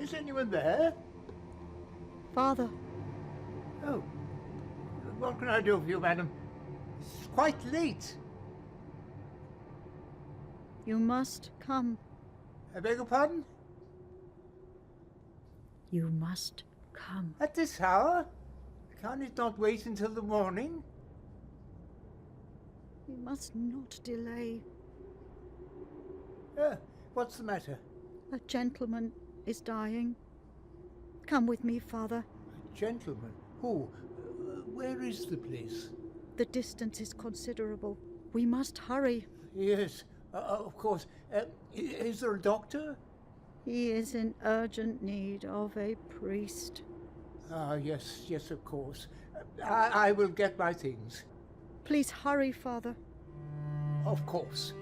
Is anyone there? Father. Oh. What can I do for you, madam? It's quite late. You must come. I beg your pardon? You must come. At this hour? Can't it not wait until the morning? We must not delay. What's the matter? A gentleman is dying. Come with me, Father. A gentleman? Who? Where is the place? The distance is considerable. We must hurry. Yes, of course. Is there a doctor? He is in urgent need of a priest. Ah, yes, of course. I will get my things. Please hurry, Father. Of course.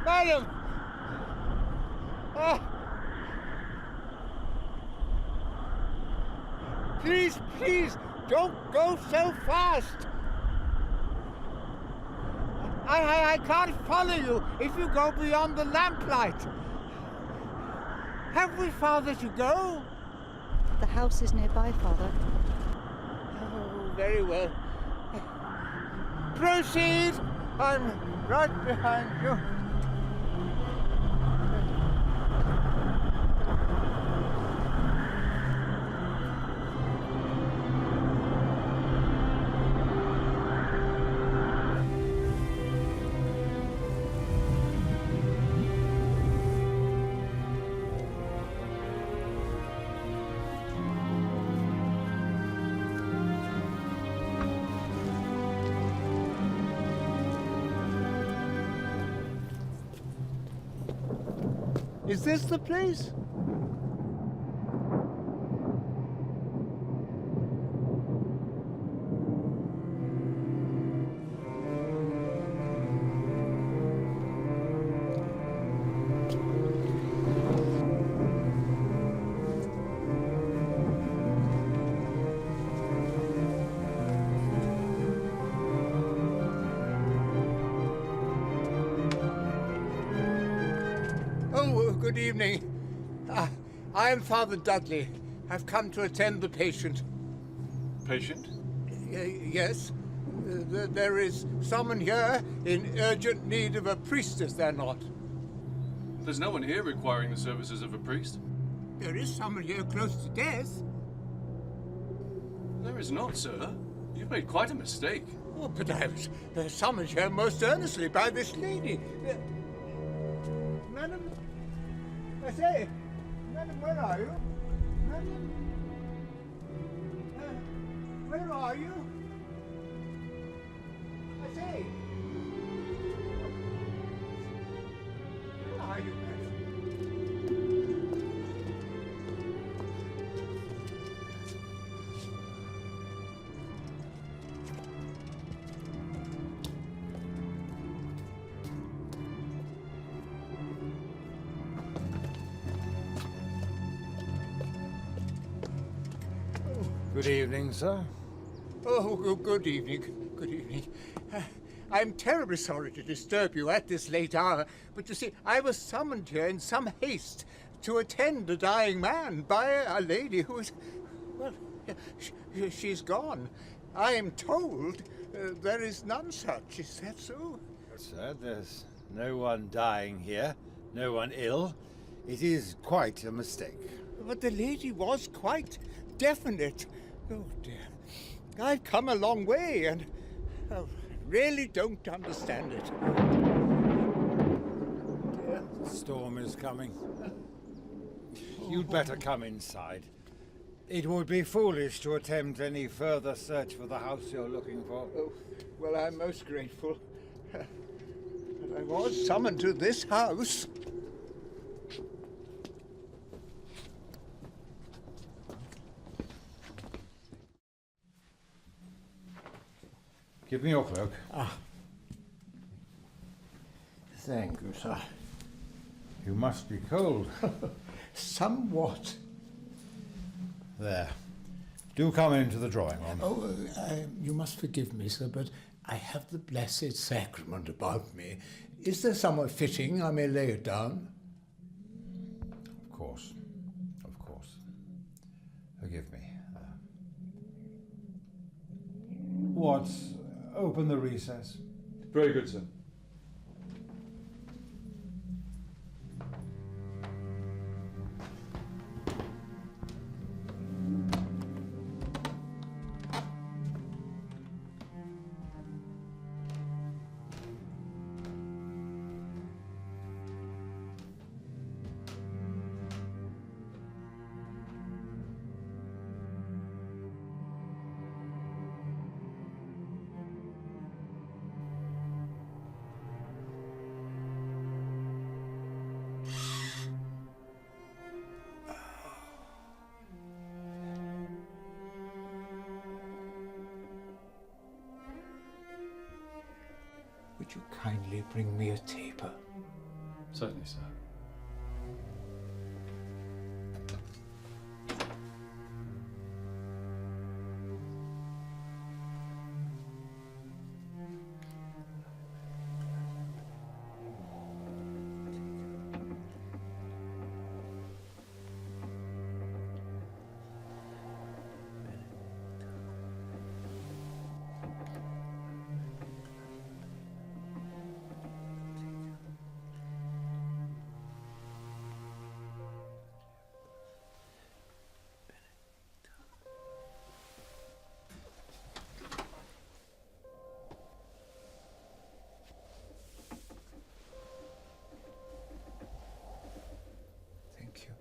Madam! Please, don't go so fast! I can't follow you if you go beyond the lamplight. Have we farther to go? The house is nearby, Father. Oh, very well. Proceed! I'm right behind you. Is this the place? Good evening. I am Father Dudley. I've come to attend the patient. Patient? Yes. There is someone here in urgent need of a priest, is there not? There's no one here requiring the services of a priest. There is someone here close to death. There is not, sir. You've made quite a mistake. Oh, but I was summoned here most earnestly by this lady. Madam? I say, madam, where are you? Madam? Where are you? I say. Where are you, madam? Good evening, sir. Oh, good evening. Good evening. I'm terribly sorry to disturb you at this late hour, but you see, I was summoned here in some haste to attend a dying man by a lady who is... well, she's gone. I am told there is none such. Is that so? Sir, there's no one dying here, no one ill. It is quite a mistake. But the lady was quite definite. Oh, dear. I've come a long way and really don't understand it. The storm is coming. You'd better come inside. It would be foolish to attempt any further search for the house you're looking for. Oh, well, I'm most grateful. But I was summoned to this house. Give me your cloak. Thank you, sir. You must be cold. Somewhat. There. Do come into the drawing room. Oh, you must forgive me, sir, but I have the Blessed Sacrament about me. Is there somewhere fitting I may lay it down? Of course. Of course. Forgive me. Watts, open the recess. Very good, sir. Would you kindly bring me a taper? Certainly, sir. Thank you.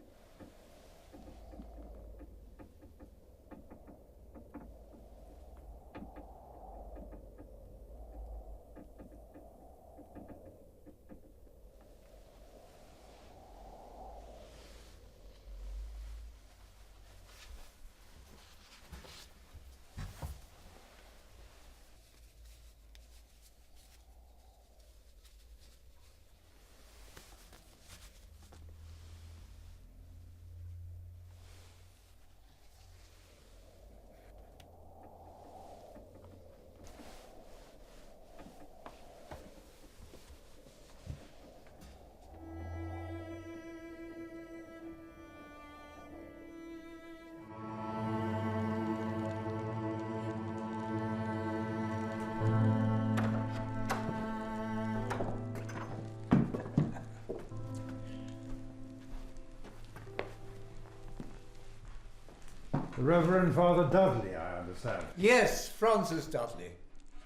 The Reverend Father Dudley, I understand. Yes, Francis Dudley.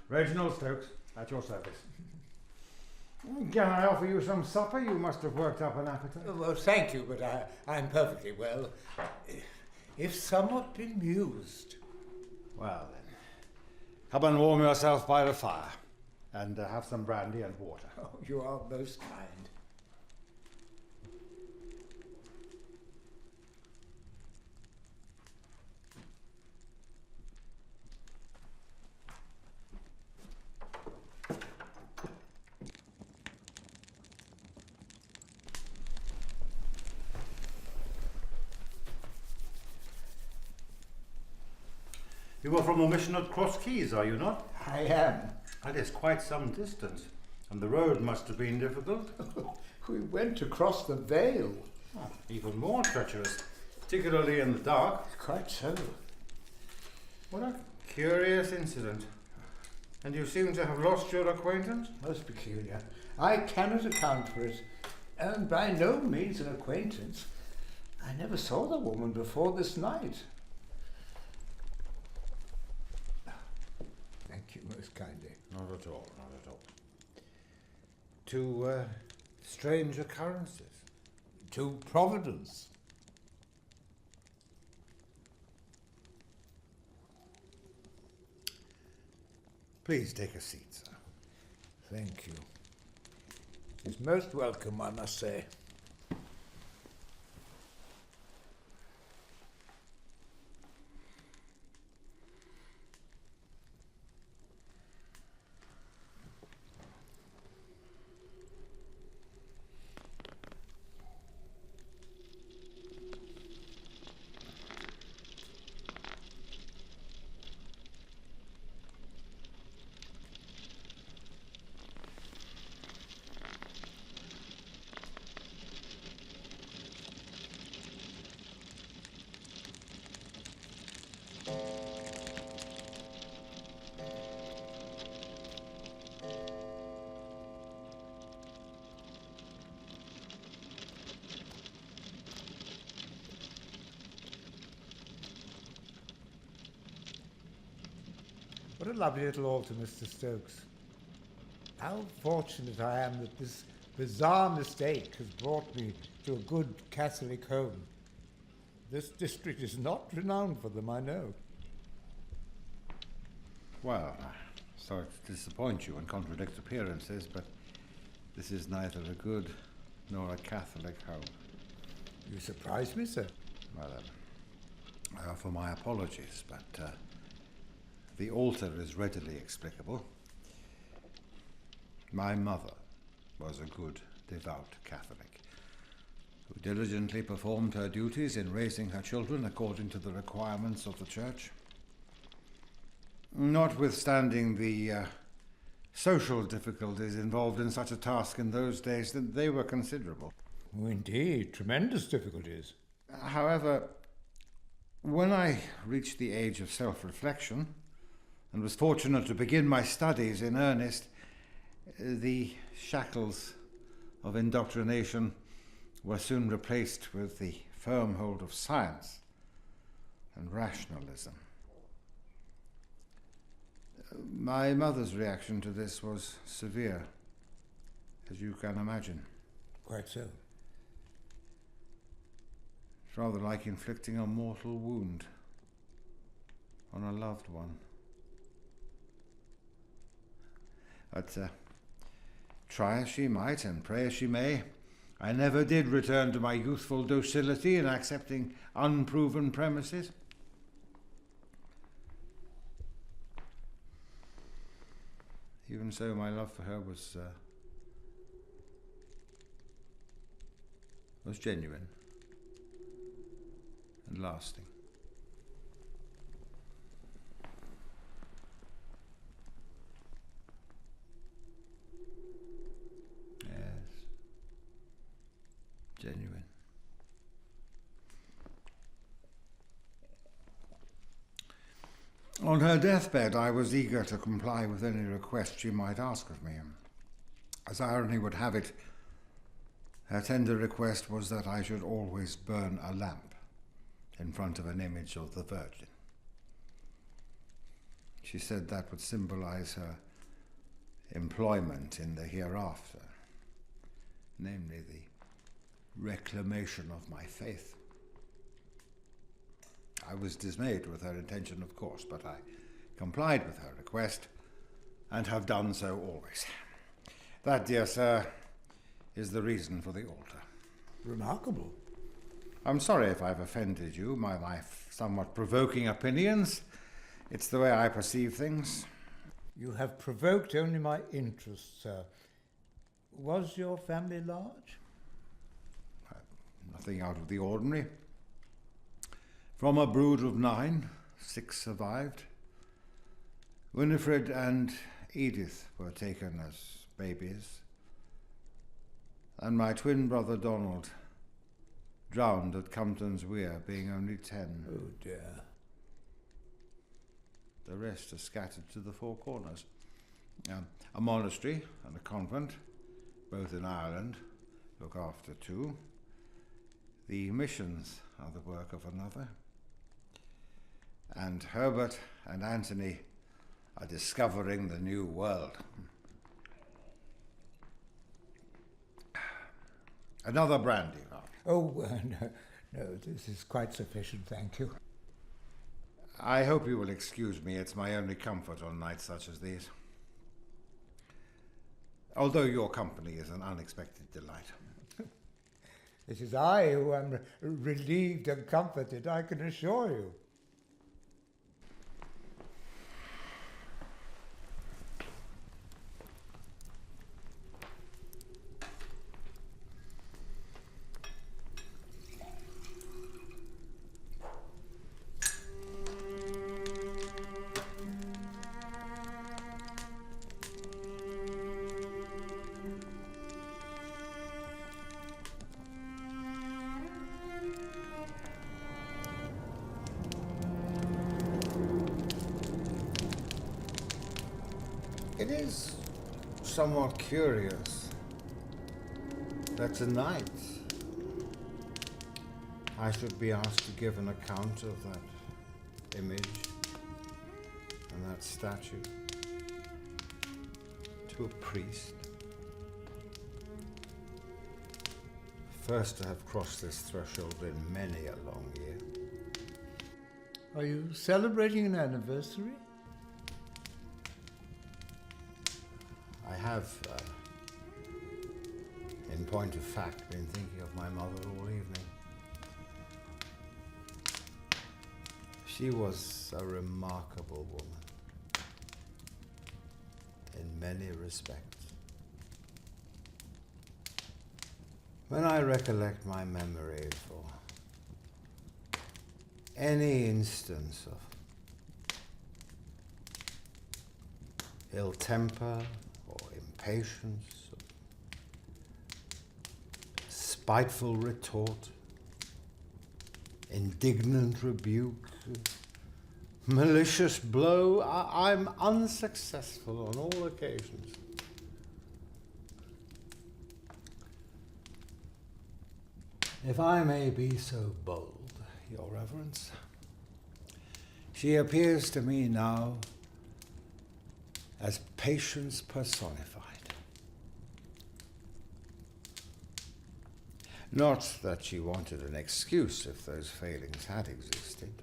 Reginald Stokes, at your service. Can I offer you some supper? You must have worked up an appetite. Well, thank you, but I'm perfectly well. If somewhat bemused. Well then, come and warm yourself by the fire, and have some brandy and water. Oh, you are most kind. You are from a mission at Cross Keys, are you not? I am. That is quite some distance, and the road must have been difficult. We went across the Vale. Even more treacherous, particularly in the dark. Quite so. What a curious incident. And you seem to have lost your acquaintance? Most peculiar. I cannot account for it. And by no means an acquaintance. I never saw the woman before this night. Thank you most kindly. Not at all, not at all. To strange occurrences. To Providence. Please take a seat, sir. Thank you. It's most welcome, I must say. What a lovely little altar, Mr. Stokes. How fortunate I am that this bizarre mistake has brought me to a good Catholic home. This district is not renowned for them, I know. Well, sorry to disappoint you and contradict appearances, but this is neither a good nor a Catholic home. You surprise me, sir. Well, I offer my apologies, but the altar is readily explicable. My mother was a good, devout Catholic who diligently performed her duties in raising her children according to the requirements of the Church. Notwithstanding the social difficulties involved in such a task in those days, they were considerable. Oh, indeed, tremendous difficulties. However, when I reached the age of self-reflection and was fortunate to begin my studies in earnest, the shackles of indoctrination were soon replaced with the firm hold of science and rationalism. My mother's reaction to this was severe, as you can imagine. Quite so. It's rather like inflicting a mortal wound on a loved one. But try as she might and pray as she may, I never did return to my youthful docility in accepting unproven premises. Even so, my love for her was genuine and lasting. Yes, genuine. On her deathbed, I was eager to comply with any request she might ask of me. As irony would have it, her tender request was that I should always burn a lamp in front of an image of the Virgin. She said that would symbolize her employment in the hereafter, namely the reclamation of my faith. I was dismayed with her intention, of course, but I complied with her request and have done so always. That, dear sir, is the reason for the altar. Remarkable. I'm sorry if I've offended you, my somewhat provoking opinions. It's the way I perceive things. You have provoked only my interest, sir. Was your family large? Nothing out of the ordinary. From a brood of 9, 6 survived. Winifred and Edith were taken as babies, and my twin brother Donald drowned at Compton's Weir, being only 10. Oh dear. The rest are scattered to the four corners. A monastery and a convent, both in Ireland, look after 2. The missions are the work of another. And Herbert and Anthony are discovering the new world. Another brandy, Ralph. Oh, no, this is quite sufficient, thank you. I hope you will excuse me. It's my only comfort on nights such as these. Although your company is an unexpected delight. It is I who am relieved and comforted, I can assure you. It is somewhat curious that tonight I should be asked to give an account of that image and that statue to a priest. First to have crossed this threshold in many a long year. Are you celebrating an anniversary? I have, in point of fact, been thinking of my mother all evening. She was a remarkable woman in many respects. When I recollect my memory for any instance of ill temper or impatience, or spiteful retort, indignant rebuke, malicious blow, I'm unsuccessful on all occasions. If I may be so bold, Your Reverence, she appears to me now as patience personified. Not that she wanted an excuse if those failings had existed.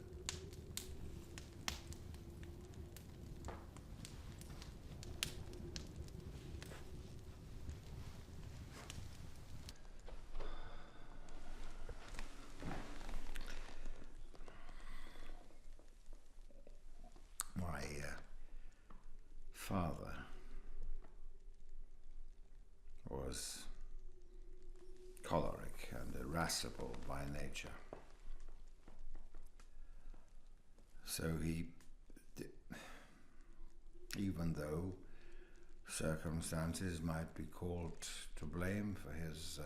My father was choleric and irascible by nature. So even though circumstances might be called to blame for his,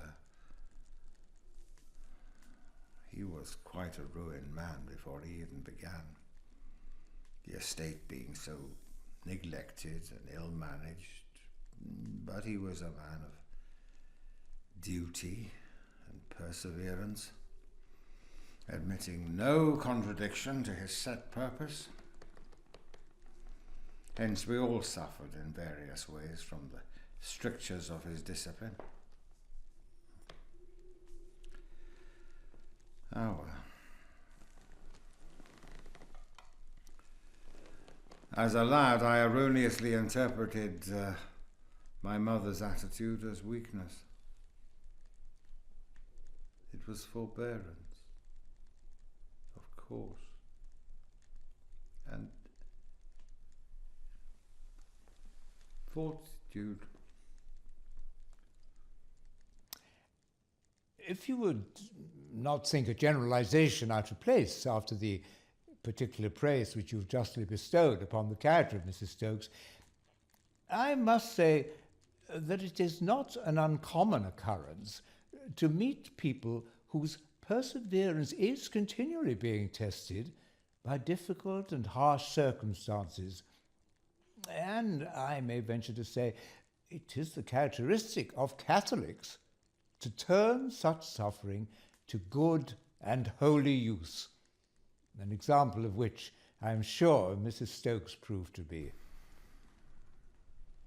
he was quite a ruined man before he even began. The estate being so neglected and ill-managed, but he was a man of duty and perseverance, admitting no contradiction to his set purpose. Hence we all suffered in various ways from the strictures of his discipline. Ah, well. As a lad, I erroneously interpreted my mother's attitude as weakness. It was forbearance, of course, and fortitude. If you would not think a generalization out of place after the particular praise which you've justly bestowed upon the character of Mrs. Stokes, I must say that it is not an uncommon occurrence to meet people whose perseverance is continually being tested by difficult and harsh circumstances. And I may venture to say it is the characteristic of Catholics to turn such suffering to good and holy use, an example of which I am sure Mrs. Stokes proved to be.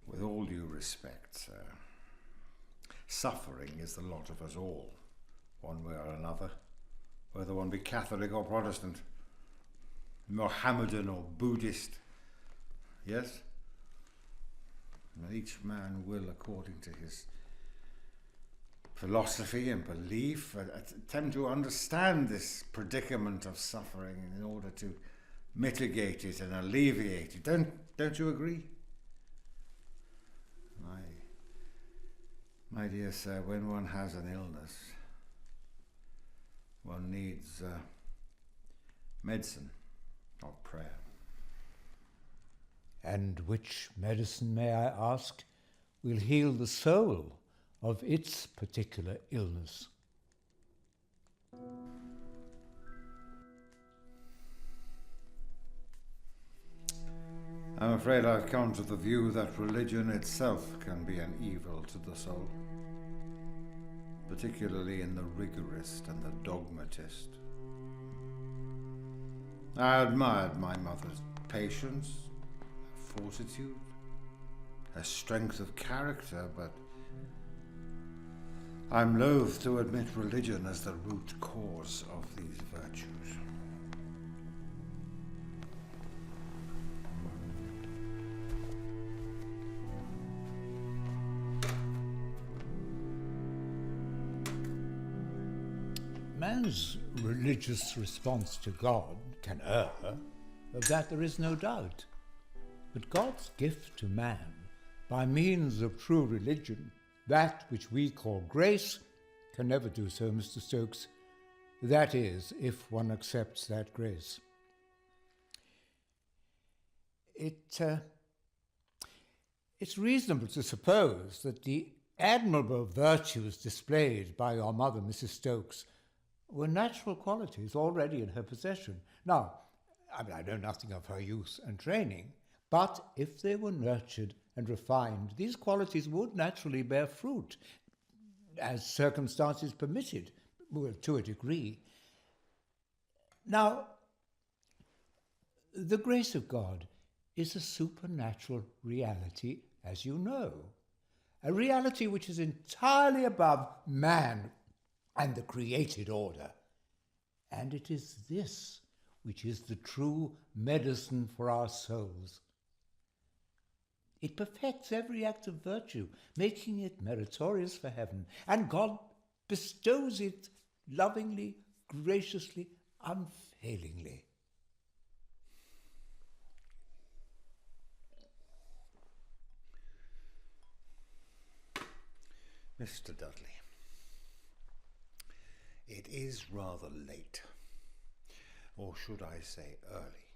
With all due respect, sir, suffering is the lot of us all, one way or another, whether one be Catholic or Protestant. Mohammedan or Buddhist. Yes? And each man will, according to his philosophy and belief, attempt to understand this predicament of suffering in order to mitigate it and alleviate it. Don't you agree? My dear sir, when one has an illness, one needs medicine, not prayer. And which medicine, may I ask, will heal the soul of its particular illness? I'm afraid I've come to the view that religion itself can be an evil to the soul, particularly in the rigorist and the dogmatist. I admired my mother's patience, her fortitude, her strength of character, but I'm loath to admit religion as the root cause of these virtues. Man's religious response to God can err, of that there is no doubt. But God's gift to man, by means of true religion, that which we call grace, can never do so, Mr. Stokes. That is, if one accepts that grace. It's reasonable to suppose that the admirable virtues displayed by your mother, Mrs. Stokes, were natural qualities already in her possession. Now, I know nothing of her youth and training, but if they were nurtured and refined, these qualities would naturally bear fruit, as circumstances permitted, well, to a degree. Now, the grace of God is a supernatural reality, as you know, a reality which is entirely above man and the created order. And it is this which is the true medicine for our souls. It perfects every act of virtue, making it meritorious for heaven, and God bestows it lovingly, graciously, unfailingly. Mr. Dudley, it is rather late, or should I say early,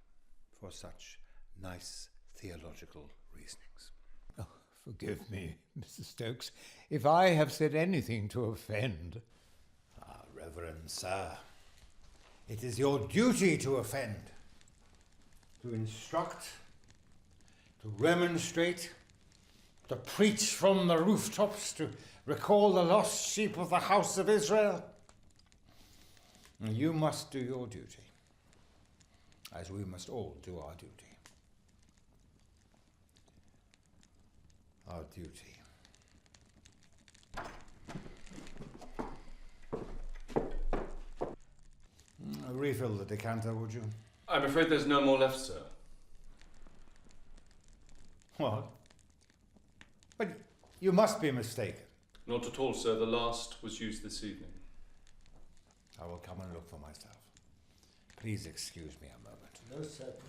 for such nice theological reasonings. Oh, forgive me, Mr. Stokes, if I have said anything to offend. Reverend Sir, it is your duty to offend, to instruct, to remonstrate, to preach from the rooftops, to recall the lost sheep of the house of Israel. You must do your duty, as we must all do our duty. Our duty. Refill the decanter, would you? I'm afraid there's no more left, sir. What? But you must be mistaken. Not at all, sir. The last was used this evening. I will come and look for myself. Please excuse me a moment. No, certainly.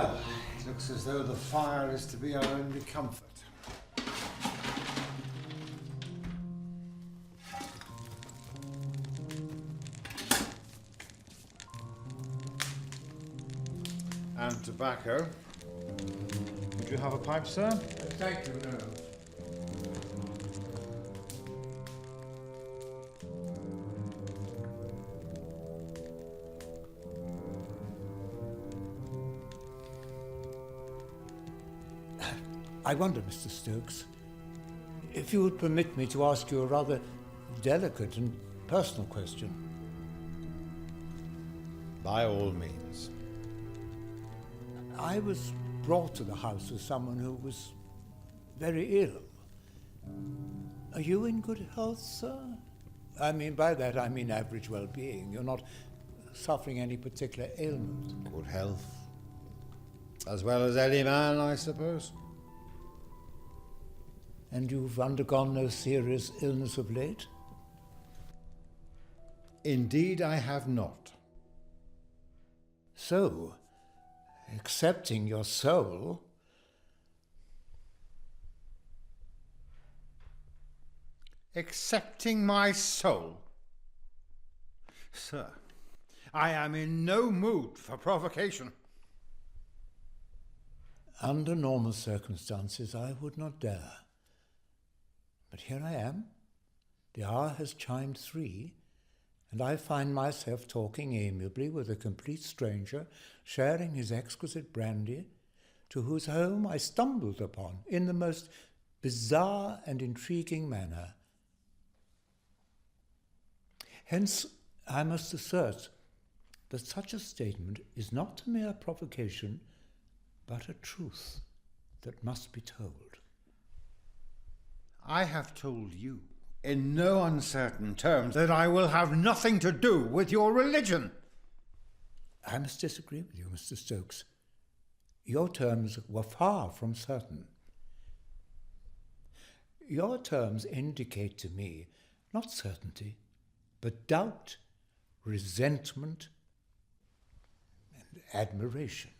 Well, it looks as though the fire is to be our only comfort. And tobacco. Would you have a pipe, sir? Thank you, no. I wonder, Mr. Stokes, if you would permit me to ask you a rather delicate and personal question. By all means. I was brought to the house as someone who was very ill. Are you in good health, sir? I mean, by that I mean average well-being. You're not suffering any particular ailment. Good health. As well as any man, I suppose. And you've undergone no serious illness of late? Indeed, I have not. So, accepting your soul, Accepting my soul? Sir, I am in no mood for provocation. under normal circumstances, I would not dare. But here I am. The hour has chimed 3, and I find myself talking amiably with a complete stranger, sharing his exquisite brandy, to whose home I stumbled upon in the most bizarre and intriguing manner. Hence, I must assert that such a statement is not a mere provocation, but a truth that must be told. I have told you, in no uncertain terms, that I will have nothing to do with your religion. I must disagree with you, Mr. Stokes. Your terms were far from certain. Your terms indicate to me not certainty, but doubt, resentment, and admiration.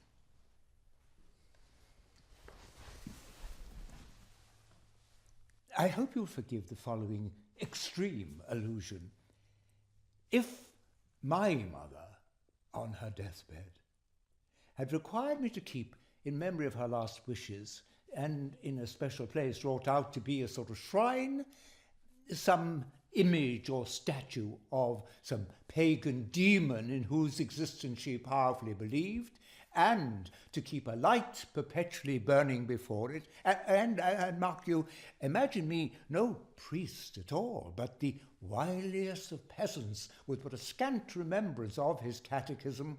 I hope you'll forgive the following extreme allusion. If my mother, on her deathbed, had required me to keep, in memory of her last wishes, and in a special place wrought out to be a sort of shrine, some image or statue of some pagan demon in whose existence she powerfully believed, and to keep a light perpetually burning before it, and mark you, imagine me no priest at all, but the wiliest of peasants with but a scant remembrance of his catechism,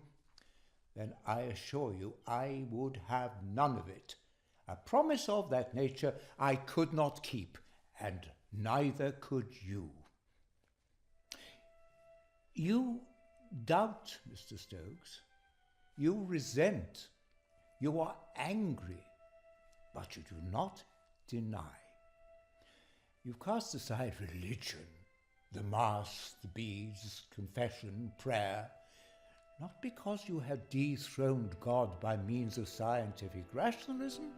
then I assure you I would have none of it. A promise of that nature I could not keep, and neither could you. You doubt, Mr. Stokes. You resent. You are angry, but you do not deny. You've cast aside religion, the Mass, the beads, confession, prayer, not because you have dethroned God by means of scientific rationalism,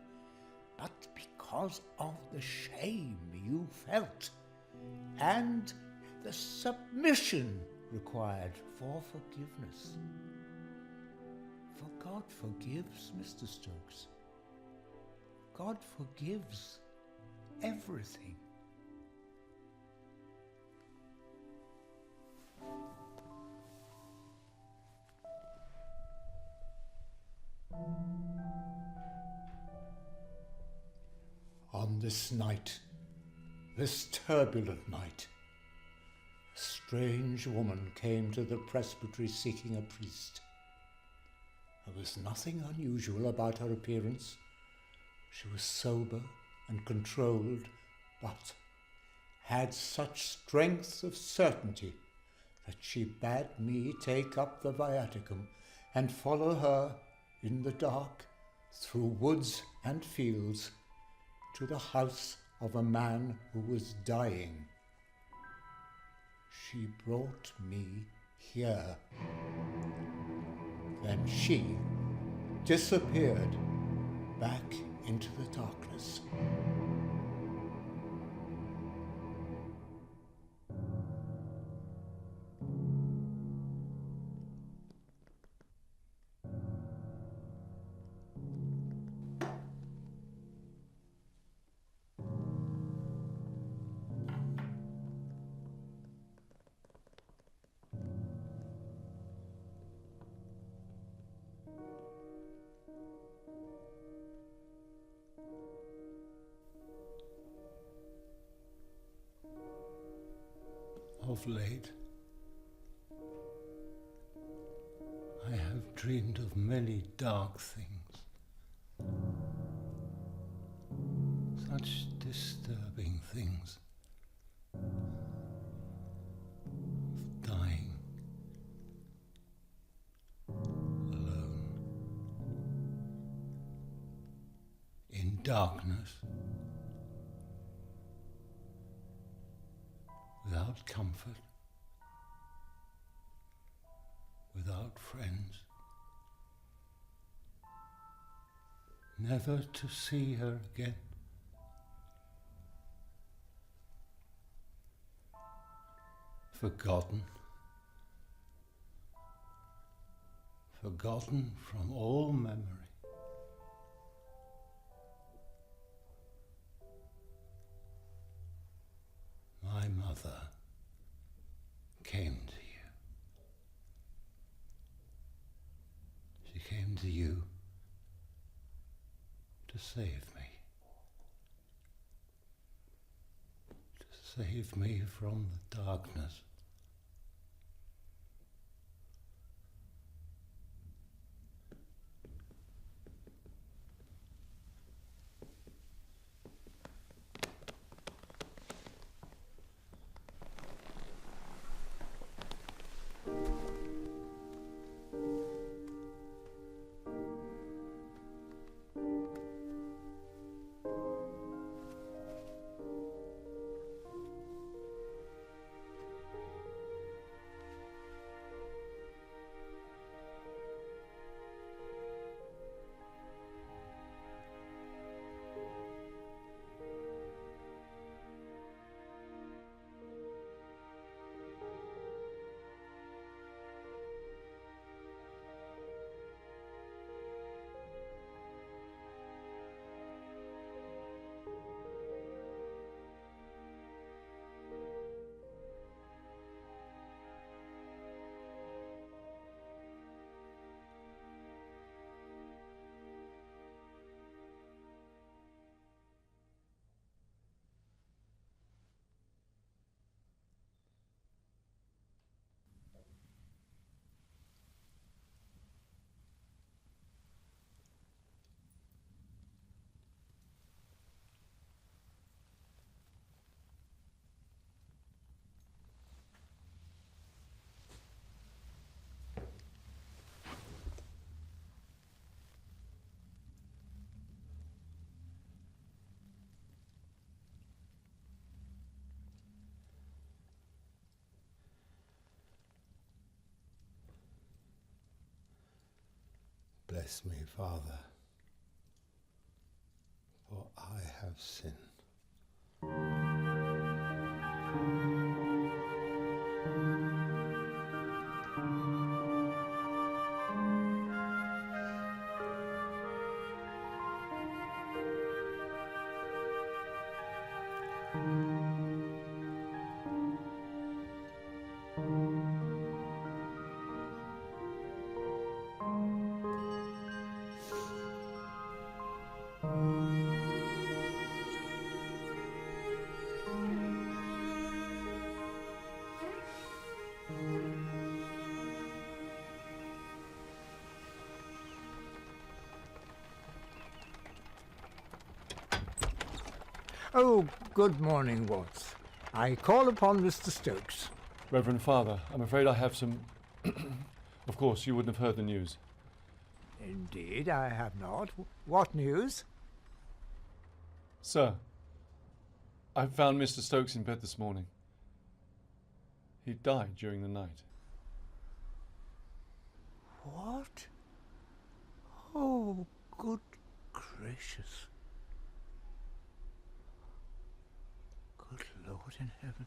but because of the shame you felt and the submission required for forgiveness. For God forgives, Mr. Stokes. God forgives everything. On this night, this turbulent night, a strange woman came to the presbytery seeking a priest. There was nothing unusual about her appearance. She was sober and controlled, but had such strength of certainty that she bade me take up the viaticum and follow her in the dark through woods and fields to the house of a man who was dying. She brought me here. Then she disappeared back into the darkness. Of late, I have dreamed of many dark things, such disturbing things, of dying alone, in darkness, without comfort, without friends, never to see her again. Forgotten from all memory. My mother came to you. She came to you to save me. To save me from the darkness. Bless me, Father, for I have sinned. Oh, good morning, Watts. I call upon Mr. Stokes. Reverend Father, I'm afraid I have some... Of course, you wouldn't have heard the news. Indeed, I have not. What news? Sir, I found Mr. Stokes in bed this morning. He died during the night. What? Oh, good gracious. Good Lord in heaven.